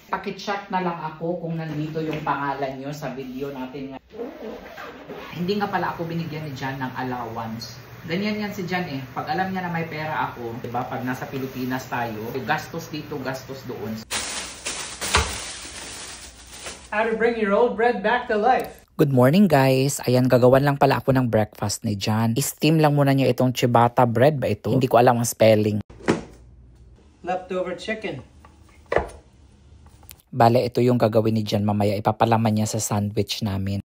Pakichat na lang ako kung nandito yung pangalan nyo sa video natin. Hindi nga pala ako binigyan ni Jan ng allowance. Ganyan yan si Jan eh. Pag alam niya na may pera ako, diba? Pag nasa Pilipinas tayo, gastos dito, gastos doon. How to bring your old bread back to life. Good morning guys. Ayan, gagawan lang pala ako ng breakfast ni Jan. I-steam lang muna niya itong ciabatta bread ba ito? Hindi ko alam ang spelling. Leftover chicken. Bale, ito yung gagawin ni Jan mamaya. Ipapalaman niya sa sandwich namin.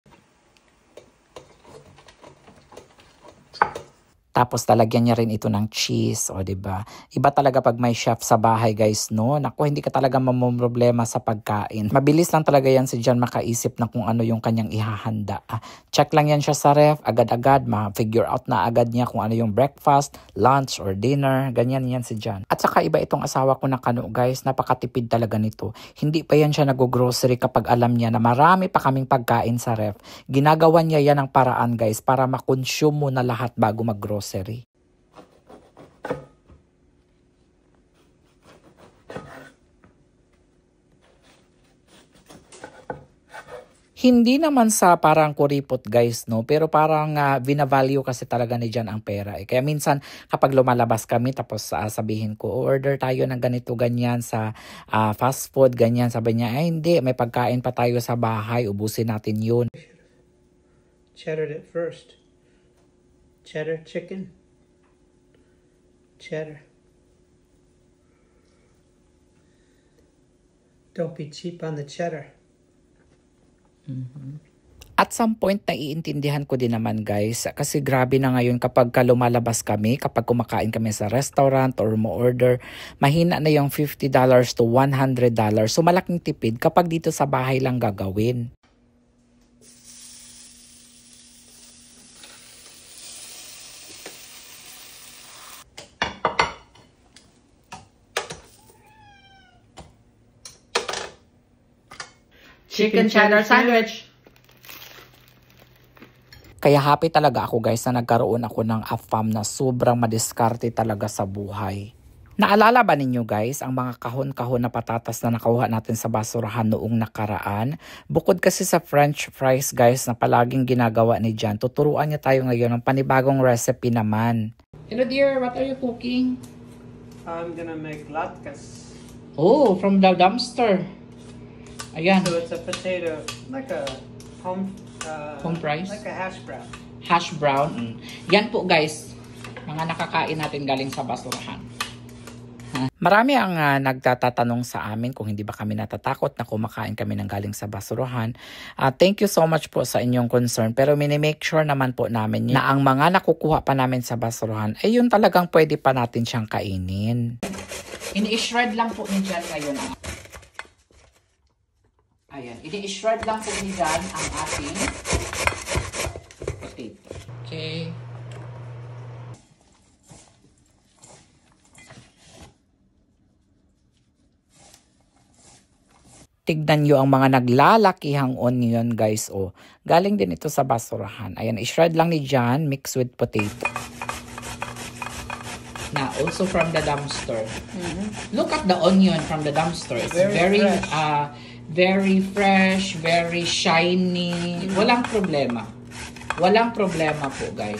Tapos talagyan niya rin ito ng cheese, o diba? Iba talaga pag may chef sa bahay, guys, no? Naku, hindi ka talaga mamumroblema sa pagkain. Mabilis lang talaga yan si Jan makaisip na kung ano yung kanyang ihahanda. Check lang yan siya sa ref, agad-agad, ma-figure out na agad niya kung ano yung breakfast, lunch, or dinner. Ganyan yan si Jan. At saka iba itong asawa ko na Kano, guys, napakatipid talaga nito. Hindi pa yan siya nag-grocery kapag alam niya na marami pa kaming pagkain sa ref. Ginagawa niya yan ng paraan, guys, para makonsume mo na lahat bago mag-grocery. Hindi naman sa parang kuripot guys, no? Pero parang binavalue kasi talaga ni Jan ang pera. Kaya minsan kapag lumalabas kami tapos sabihin ko, order tayo ng ganito ganyan sa fast food, ganyan. Sabi niya, ay hindi, may pagkain pa tayo sa bahay, ubusin natin yun. Cheddar it first. Cheddar chicken. Cheddar. Don't be cheap on the cheddar. At some point, naiintindihan ko din naman guys, kasi grabe na ngayon kapag lumalabas kami, kapag kumakain kami sa restaurant or mo-order, mahina na yung $50 to $100. So malaking tipid kapag dito sa bahay lang gagawin. Chicken cheddar sandwich. Kaya happy talaga ako guys na nagkaroon ako ng AFAM na sobrang madiskarte talaga sa buhay. Naalala ba ninyo guys ang mga kahon-kahon na patatas na nakuha natin sa basurahan noong nakaraan? Bukod kasi sa french fries guys na palaging ginagawa ni Jan, tuturuan niya tayo ngayon ng panibagong recipe naman. Hello dear, what are you cooking? I'm gonna make latkes. Oh, from the dumpster. Ayan. So it's a potato, like a home fries? like a hash brown. Hash brown. Yan po guys, mga nakakain natin galing sa basurahan. Marami ang nagtatatanong sa amin kung hindi ba kami natatakot na kumakain kami ng galing sa basurahan. Thank you so much po sa inyong concern. Pero minimake sure naman po namin na ang mga nakukuha pa namin sa basurahan ay yun talagang pwede pa natin siyang kainin. Ini-shred lang po ni Jan ngayon. Ayan, ini-shred lang po ni Jan ang ating potato. Okay. Tignan nyo ang mga naglalakihang onion guys. Oh, galing din ito sa basurahan. Ayan, i-shred lang ni Jan, mix with potato. Na also from the dumpster. Look at the onion from the dumpster. It's very fresh, very shiny. Walang problema. Walang problema po, guys.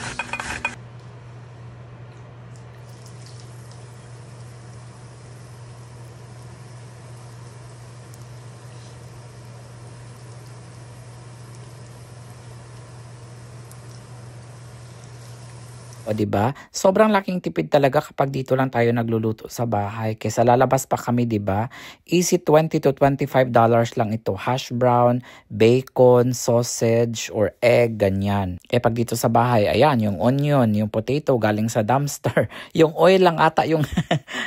O diba? Sobrang laking tipid talaga kapag dito lang tayo nagluluto sa bahay. Kaysa lalabas pa kami, diba? Easy $20 to $25 lang ito. Hash brown, bacon, sausage, or egg, ganyan. Kaya pag dito sa bahay, ayan, yung onion, yung potato galing sa dumpster. Yung oil lang ata yung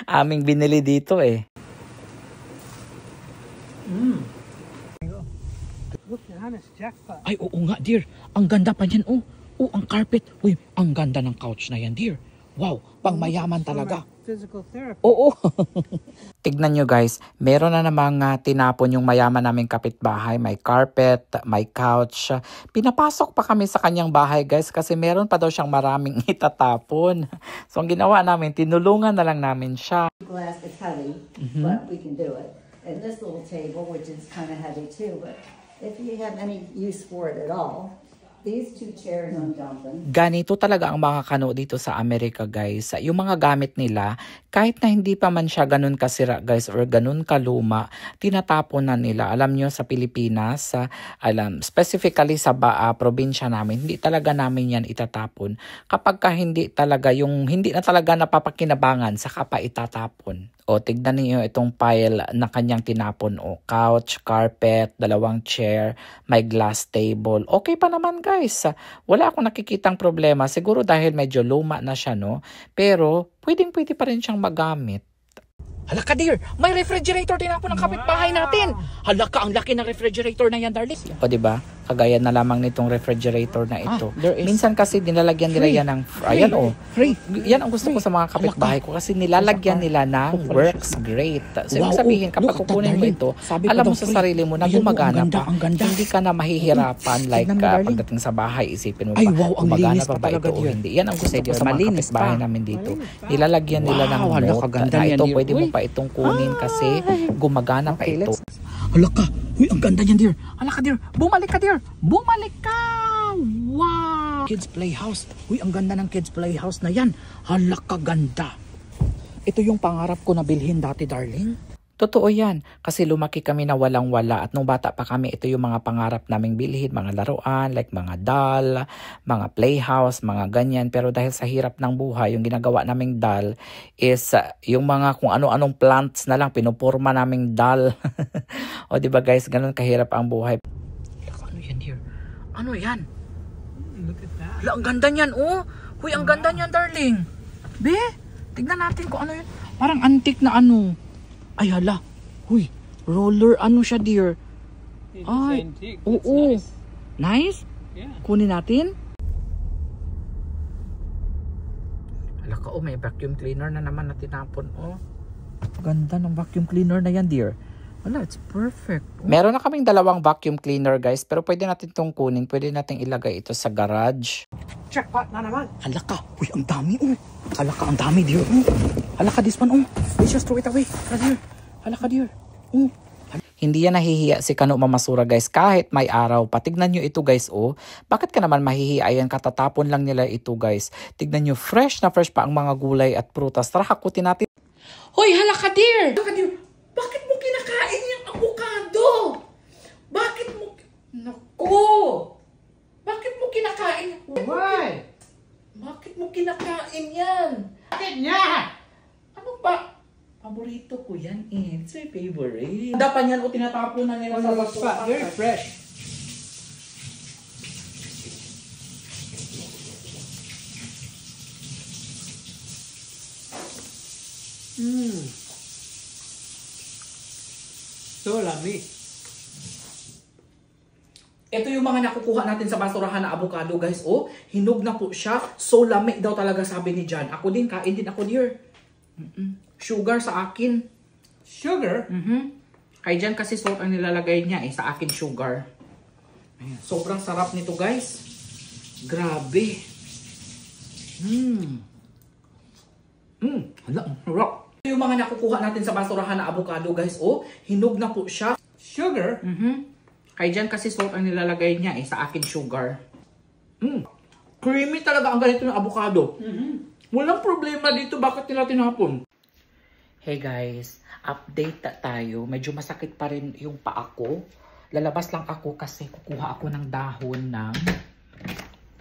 aming binili dito eh. Look, Johannes, jackpot. Ay, oo nga, dear. Ang ganda pa niyan, oh. Oh, ang carpet. Uy, ang ganda ng couch na yan, dear. Wow, pang mayaman talaga. Physical therapy. Oo. Tignan nyo guys, meron na namang tinapon yung mayaman naming kapitbahay. May carpet, may couch. Pinapasok pa kami sa kanyang bahay guys kasi meron pa daw siyang maraming itatapon. So ang ginawa namin, tinulungan na lang namin siya. Glass is heavy, but we can do it. and this little table, which is kind of heavy too, but if you have any use for it at all, these two chairs I'm dumping. Ganito talaga ang mga kano dito sa Amerika, guys. Yung mga gamit nila, kahit na hindi pa man siya ganun kasira, guys, or ganun kaluma, tinatapon na nila. Alam nyo, sa Pilipinas, specifically sa probinsya namin, hindi talaga namin yan itatapon. Kapag ka hindi na talaga napapakinabangan, saka pa itatapon. O, tignan niyo itong pile na kanyang tinapon. O, couch, carpet, 2 chair, may glass table. Okay pa naman, guys. Wala akong nakikitang problema. Siguro dahil medyo luma na siya, no? Pero, pwedeng-pwede pa rin siyang magamit. Hala ka, dear! May refrigerator din ako ng kapitbahay natin! Hala ka, ang laki ng refrigerator na yan, darling! O, diba? Kagaya na lamang nitong refrigerator na ito. Minsan kasi nilalagyan nila yan ng... Ayan, o. Yan ang gusto ko sa mga kapitbahay ko kasi nilalagyan nila ng works great. So, ibig sabihin, kapag kukunin mo ito, alam mo sa sarili mo na gumagana pa. Hindi ka na mahihirapan like pagdating sa bahay, isipin mo pa, gumagana pa ba ito o hindi. Yan ang gusto ko sa mga kapitbahay namin dito. Nilalagyan nila ng note na ito, pwede mo pa itong kunin kasi gumagana pa ito. Hala ka! Uy, ang ganda niyan, dear! Hala ka, dear! Bumalik ka, dear! Bumalik ka! Wow! Kids Playhouse. Uy, ang ganda ng Kids Playhouse na yan. Hala ka, ganda! Ito yung pangarap ko na bilhin dati, darling. Totoo yan. Kasi lumaki kami na walang-wala at nung bata pa kami, ito yung mga pangarap naming bilhin, mga laruan, like mga doll, mga playhouse, mga ganyan. Pero dahil sa hirap ng buhay, yung ginagawa naming doll is yung mga kung ano-anong plants na lang, pinupurma naming doll. O diba guys, ganun kahirap ang buhay. Ano yan, dear? Ano yan? Look at that. Hala, ang ganda niyan, oh! Uy, ang ganda niyan, darling! Be, tignan natin kung ano yun. Parang antique na ano. Ay, hala. Uy, roller ano siya, dear? It's Ay, antique. oo. It's Nice? Yeah. Kunin natin. Hala ka, oh, may vacuum cleaner na naman na tinapon, oh. Ganda ng vacuum cleaner na yan, dear. Hala, it's perfect. Oh. Meron na kaming 2 vacuum cleaner guys, pero pwede natin itong kunin, pwede natin ilagay ito sa garage. Jackpot na naman. Hala ka, uy, ang dami, oh. Hala ka, ang dami, dear, oh. Hala ka, this one, oh. Let's just throw it away. Hala, dear. Hala ka, dear. Oh. Hindi yan nahihiya si Kano Mamasura guys kahit may araw pa. Tignan nyo ito guys oh. Bakit ka naman mahihiya? Ayan, katatapon lang nila ito guys. Tignan nyo, fresh na fresh pa ang mga gulay at prutas. Tara, hakutin natin. Hoy, hala ka, dear. Hala ka, dear. Bakit mo kinakain yung avocado? Bakit mo... Naku! Bakit mo kinakain? Why? Bakit mo kinakain yan? Bakit niya? Ano ba? Paborito ko yan eh. It's my favorite. Dapat yan o tinatapon na nila sa basura. Very fresh. So lamig. Ito yung mga nakukuha natin sa basurahan na avocado, guys. Oh, hinog na po siya. So lamig daw talaga, sabi ni John. Ako din, kain din ako, dear. Sugar sa akin. Sugar? Kay John kasi salt ang nilalagay niya eh. Sa akin, sugar. Ayan. Sobrang sarap nito, guys. Grabe. Hala, ang sarap. Ito yung mga nakukuha natin sa basurahan na avocado, guys. Oh, hinog na po siya. Sugar? Kay John kasi salt ang nilalagay niya eh. Sa akin, sugar. Creamy talaga ang ganito ng avocado. Walang problema dito. Bakit nila tinapon? Hey guys, update tayo. Medyo masakit pa rin yung paa ko. Lalabas lang ako kasi kukuha ako ng dahon ng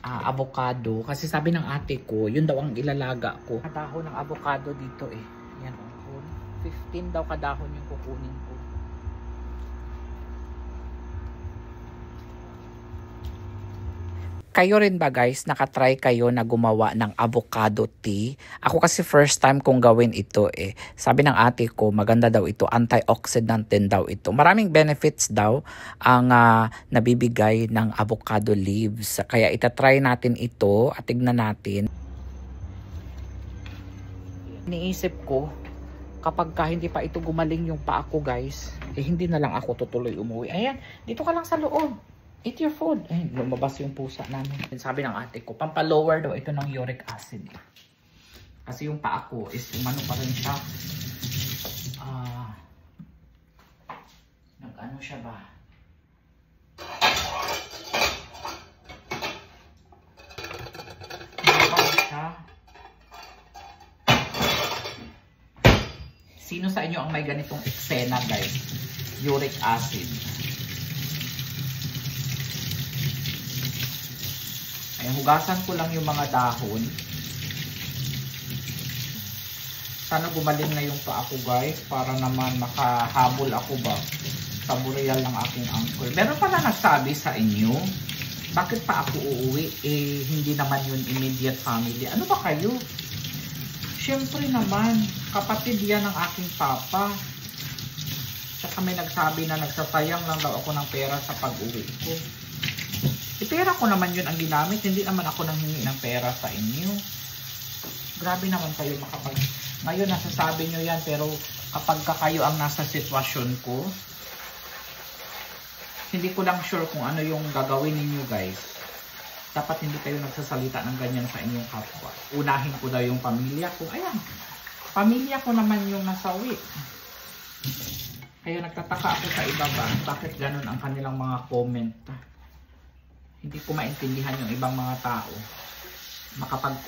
avocado. Kasi sabi ng ate ko, yun daw ang ilalaga ko. Dahon ng avocado dito eh. Yan oh. 15 daw kadahon yung kukunin ko. Kayo rin ba guys, nakatry kayo na gumawa ng avocado tea? Ako kasi first time kong gawin ito eh. Sabi ng ate ko, maganda daw ito, antioxidant din daw ito. Maraming benefits daw ang nabibigay ng avocado leaves. Kaya itatry natin ito at tignan natin. Iniisip ko, kapag hindi pa ito gumaling yung paa ko guys, eh hindi na lang ako tutuloy umuwi. Ayan, dito ka lang sa loob. Eat your food. Ay, lumabas yung pusa namin. Sabi ng ate ko, pampalower daw ito ng uric acid. Kasi yung paa ko is umano pa rin siya. ano siya ba? Sino sa inyo ang may ganitong eksena guys? Uric acid. Ayan, hugasan ko lang yung mga dahon. Sana gumaling na yung paa ko guys para naman makahabol ako ba sa burial ng aking uncle. Meron pala nagsabi sa inyo, bakit pa ako uuwi? Eh, hindi naman yun immediate family. Ano ba kayo? Siyempre naman, kapatid yan ng aking papa. Tsaka may nagsabi na nagsasayang lang daw ako ng pera sa pag-uwi ko. E pera ko naman yun ang ginamit, hindi naman ako nanghingi ng pera sa inyo. Grabe naman kayo makapag... Ngayon nasasabi nyo yan, pero kapag kayo ang nasa sitwasyon ko, hindi ko lang sure kung ano yung gagawin ninyo guys. Dapat hindi kayo nagsasalita ng ganyan sa inyong kapwa. Unahin ko daw yung pamilya ko. Ayan, pamilya ko naman yung nasawi. Kaya nagtataka ako sa iba ba, bakit ganun ang kanilang mga comment. Hindi ko maintindihan yung ibang mga tao.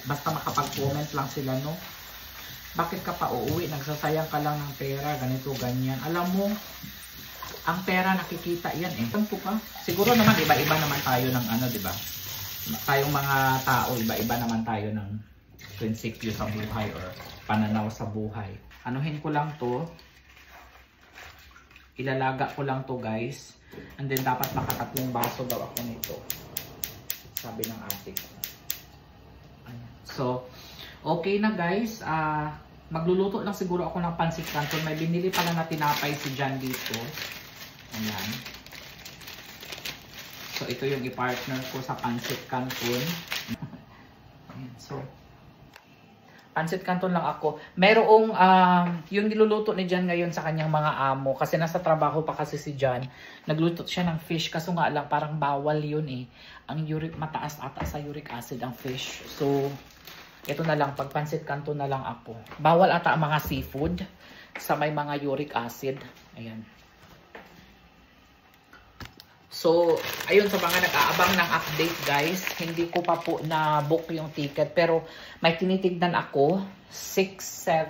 Basta makapag-comment lang sila, no? Bakit ka pa uuwi? Nagsasayang ka lang ng pera, ganito, ganyan. Alam mo, ang pera nakikita yan eh. Tanto pa. Siguro naman iba-iba naman tayo ng ano, di ba? Tayong mga tao, iba-iba naman tayo ng prinsipyo sa buhay or pananaw sa buhay. Anuhin ko lang to. Ilalaga ko lang to guys. And then dapat makatatlong baso daw ako nito. Sabi ng ate ko. So, okay na guys. Magluluto lang siguro ako ng pancit canton. May binili pala na tinapay si John dito. Ayan. So, ito yung i-partner ko sa pancit canton. So, pancit canton lang ako. Merong, yung niluluto ni John ngayon sa kanyang mga amo. Kasi nasa trabaho pa kasi si John. Nagluto siya ng fish. Kaso nga lang, parang bawal yun eh. Ang uric, mataas ata sa uric acid ang fish. So, ito na lang. Pag pancit canton na lang ako. Bawal ata ang mga seafood sa may mga uric acid. Ayan. So, ayun sa mga nag-aabang ng update guys, hindi ko pa po na-book yung ticket. Pero may tinitignan ako, 6,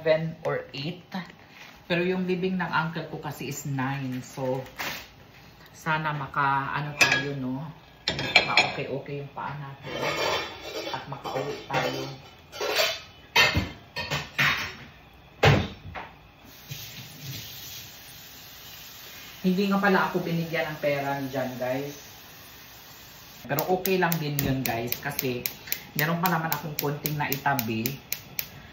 7, or 8. Pero yung living ng uncle ko kasi is 9. So, sana maka-ano tayo, no? Ma-okay-okay yung paa natin. At maka-uwi tayo. Hindi nga pala ako binigyan ng pera dyan guys. Pero okay lang din yun guys. Kasi meron pa naman akong konting na itabi.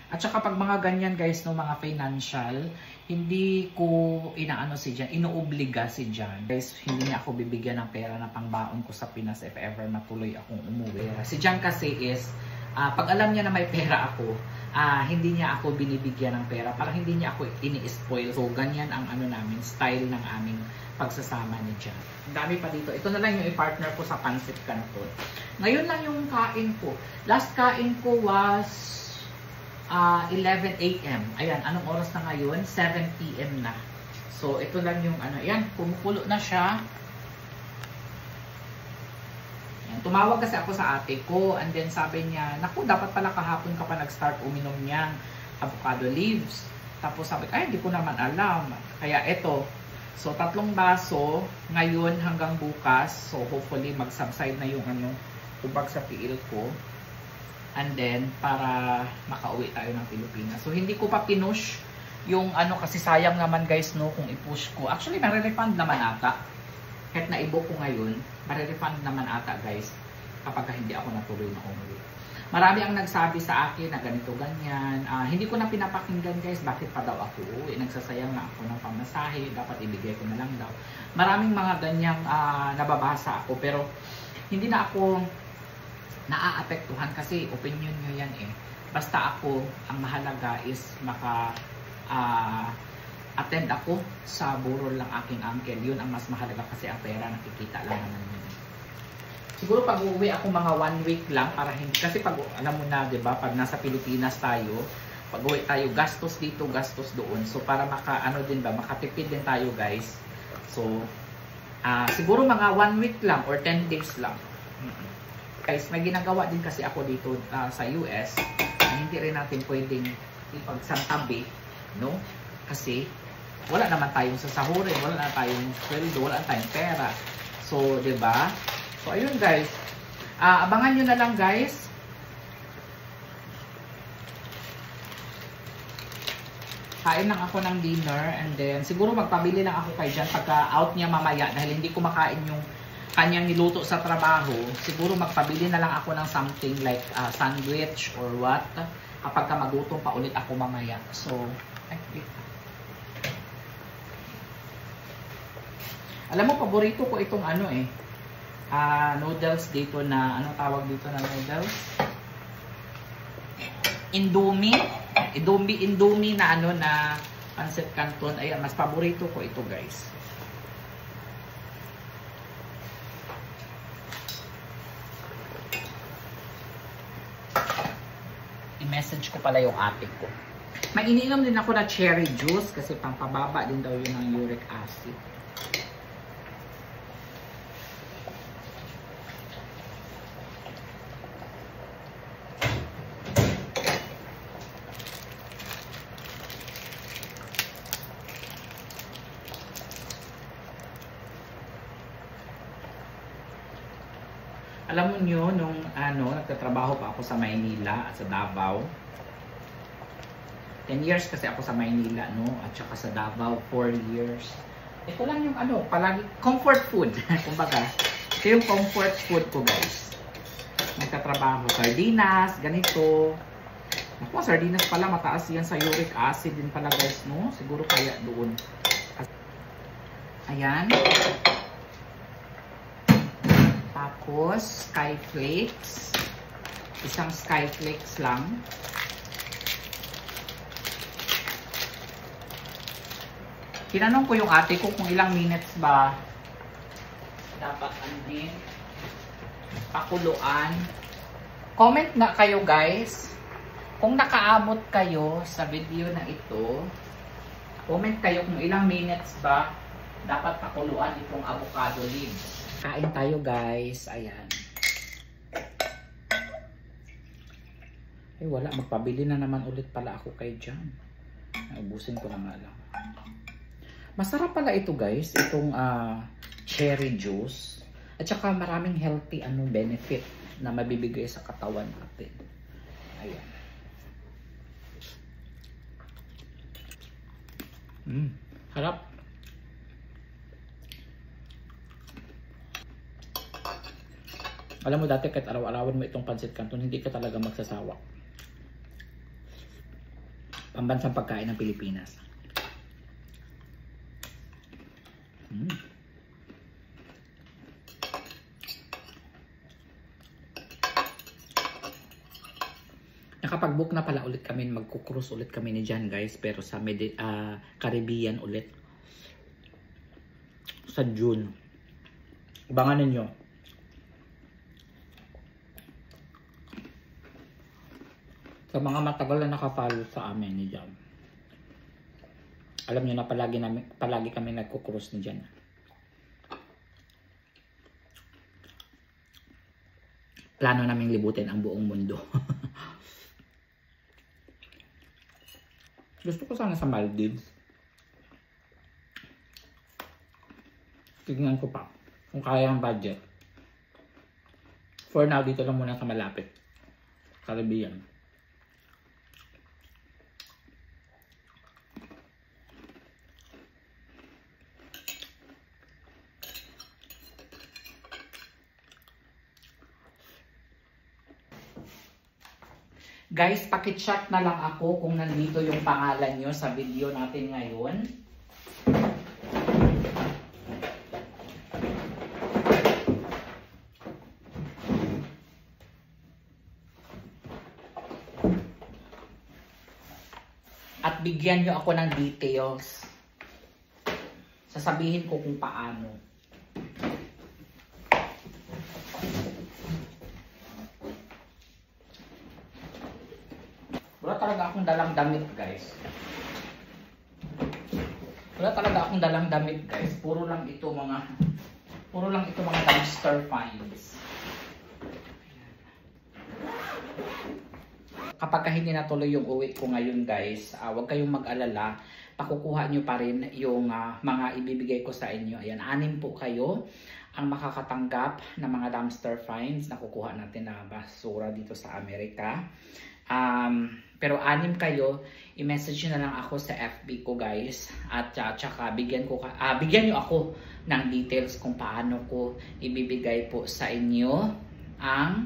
At saka pag mga ganyan guys, no, mga financial, hindi ko inaano si Jan, inuobliga si Jan. Guys, hindi niya ako bibigyan ng pera na pangbaon ko sa Pinas if ever matuloy akong umuwi. Si Jan kasi is, pag alam niya na may pera ako, hindi niya ako binibigyan ng pera para hindi niya ako ini-spoil. So, ganyan ang ano namin, style ng aming pagsasama ni Jan. Ang dami pa dito. Ito na lang yung i-partner ko sa pancit canton. Ngayon lang yung kain ko. Last kain ko was 11 AM. Ayan, anong oras na ngayon? 7 PM na. So, ito lang yung ano. Ayan, kumukulo na siya. Tumawag kasi ako sa ate ko and then sabi niya, naku, dapat pala kahapon ka pa nag-start uminom niyang avocado leaves. Tapos sabi ko, ay, hindi ko naman alam. Kaya eto, so 3 baso ngayon hanggang bukas. So hopefully mag-subside na yung ano, tubag sa tiil ko. And then, para makauwi tayo ng Pilipinas. So hindi ko pa pinush yung ano, kasi sayang naman guys, no, kung i-push ko. Actually, nare-refund naman ata. Kahit na-i-book ko ngayon, marirefund naman ata guys kapag hindi ako natuloy na umuwi. Marami ang nagsabi sa akin na ganito ganyan. Hindi ko na pinapakinggan guys, bakit pa daw ako uwi? Nagsasayang na ako ng pamasahe, dapat ibigay ko na lang daw. Maraming mga ganyang nababasa ako, pero hindi na ako naaapektuhan kasi opinion nyo yan eh. Basta ako, ang mahalaga is attend ako sa burol ng aking uncle. Yun ang mas mahalaga kasi ang pera nakikita lang naman yun. Siguro pag uuwi ako mga 1 week lang para hindi, kasi pag alam mo na, 'di ba, pag nasa Pilipinas tayo, pag uwi tayo, gastos dito, gastos doon. So para maka ano din ba, makatipid din tayo, guys. So Siguro mga 1 week lang or 10 days lang. Guys, may ginagawa din kasi ako dito sa US. Hindi rin natin pwedeng ipagsantabi, no? Kasi wala naman tayong sasahurin, wala na tayong sweldo, wala na tayong pera. So, 'di ba? So, ayun guys. Abangan nyo na lang guys. Kain lang ako ng dinner and then siguro magpabili lang ako kay Jan pagka out niya mamaya dahil hindi ko makain yung kanyang niluto sa trabaho. Siguro magpabili na lang ako ng something like sandwich or what kapag ka magutom pa ulit ako mamaya. So, alam mo, paborito ko itong noodles dito na, ano tawag dito na noodles? Indomie na na pancit canton. Ayan, mas paborito ko ito guys. I-message ko pala yung ate ko. May iniinom din ako na cherry juice kasi pampababa din daw yun ng uric acid. Alam mo nyo, nung nagtatrabaho pa ako sa Maynila at sa Davao. 10 years kasi ako sa Maynila, no? At saka sa Davao, 4 years. Ito lang yung palagi, comfort food. Kumbaga, ito yung comfort food ko, guys. Nagtatrabaho, sardinas, ganito. Naku, sardinas pala, mataas yan sa uric acid din pala, guys, no? Siguro kaya doon. Ayan. Tapos, skyflakes. Isang skyflakes lang. Tinanong ko yung ate ko kung ilang minutes ba dapat pakuluan. Comment na kayo guys. Kung nakaabot kayo sa video na ito, comment kayo kung ilang minutes ba dapat pakuluan itong avocado leaves. Kain tayo guys. Ayan. Wala. Magpabili na naman ulit pala ako kay Jan. Ubusin ko na nga lang. Masarap pala ito guys. Itong cherry juice. At saka maraming healthy benefit na mabibigay sa katawan natin. Ayan. Harap. Alam mo dati kahit araw-arawan mo itong pancit canton, hindi ka talaga magsasawa. Pambansang pagkain ng Pilipinas. Nakapag-book na pala ulit kami, magkukrus ulit kami ni Jan guys, pero sa Caribbean ulit. Sa June. Abangan ninyo. Sa mga matagal na nakafollow sa amin ni Jan. Alam niyo na palagi kami nagko-cruise ni Jan. Plano naming libutin ang buong mundo. Gusto ko sana sa Maldives. Tignan ko pa kung kaya ang budget. For now, dito lang muna sa malapit. Caribbean. Guys, pakichat na lang ako kung nandito yung pangalan nyo sa video natin ngayon. At bigyan nyo ako ng details. Sasabihin ko kung paano. Wala talaga akong dalang damit, guys. Wala talaga akong dalang damit, guys. Puro lang ito mga Puro lang ito mga dumpster finds. Kapag hindi natuloy yung uwi ko ngayon guys, huwag kayong mag-alala. Pakukuha nyo pa rin yung mga ibibigay ko sa inyo. Ayan, 6 po kayo ang makakatanggap ng mga dumpster finds na kukuha natin na basura dito sa Amerika. Pero 6 kayo, i-message nyo na lang ako sa FB ko guys. At tsaka bigyan nyo ako ng details kung paano ko ibibigay po sa inyo ang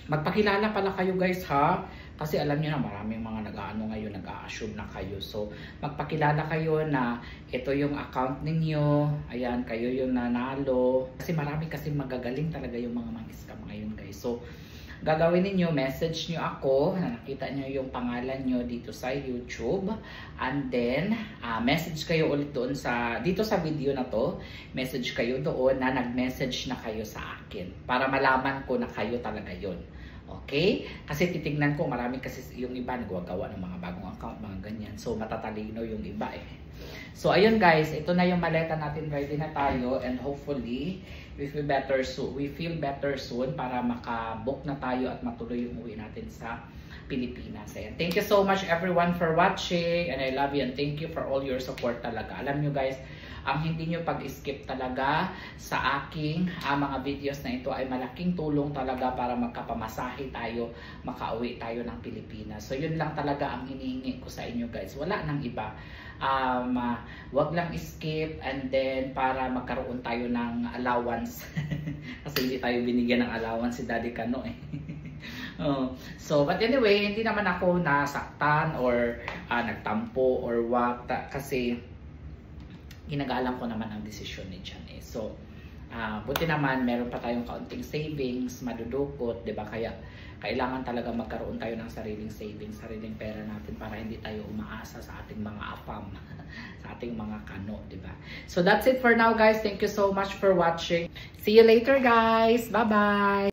magpakilala pala kayo guys ha. Kasi alam niyo na maraming mga nag-aano ngayon, nag-a-assume na kayo. So magpakilala kayo na ito yung account ninyo. Ayan, kayo yung nanalo. Kasi marami kasi magagaling talaga yung mga mang-scam ngayon guys. So gagawin niyo, message niyo ako na nakita niyo yung pangalan niyo dito sa YouTube. And then message kayo ulit doon dito sa video na to. Message kayo doon na nag-message na kayo sa akin para malaman ko na kayo talaga yon. Okay? Kasi titignan ko, marami kasi yung iba nagwagawa ng mga bagong account, mga ganyan. So matatalino yung iba eh. So ayun guys, ito na yung maleta natin, ready na tayo, and hopefully we feel better soon para makabook na tayo at matuloy yung uwi natin sa Pilipinas. Ayan. Thank you so much everyone for watching, and I love you and thank you for all your support talaga. Alam nyo guys, ang hindi nyo pag-skip talaga sa aking mga videos na ito ay malaking tulong talaga para magkapamasahe tayo, makauwi tayo ng Pilipinas. So yun lang talaga ang hinihingi ko sa inyo guys. Wala nang iba. Wag lang skip, and then para magkaroon tayo ng allowance. Kasi hindi tayo binigyan ng allowance si Daddy Kano eh. So but anyway, hindi naman ako nasaktan or nagtampo or what, kasi ginagalang ko naman ang desisyon ni Jan eh. So buti naman meron pa tayong kaunting savings, madudukot, 'di ba? Kaya kailangan talaga magkaroon tayo ng sariling savings, sariling pera natin para hindi tayo umaasa sa ating mga afam, sa ating mga kano, 'di ba? So that's it for now guys. Thank you so much for watching. See you later guys. Bye-bye.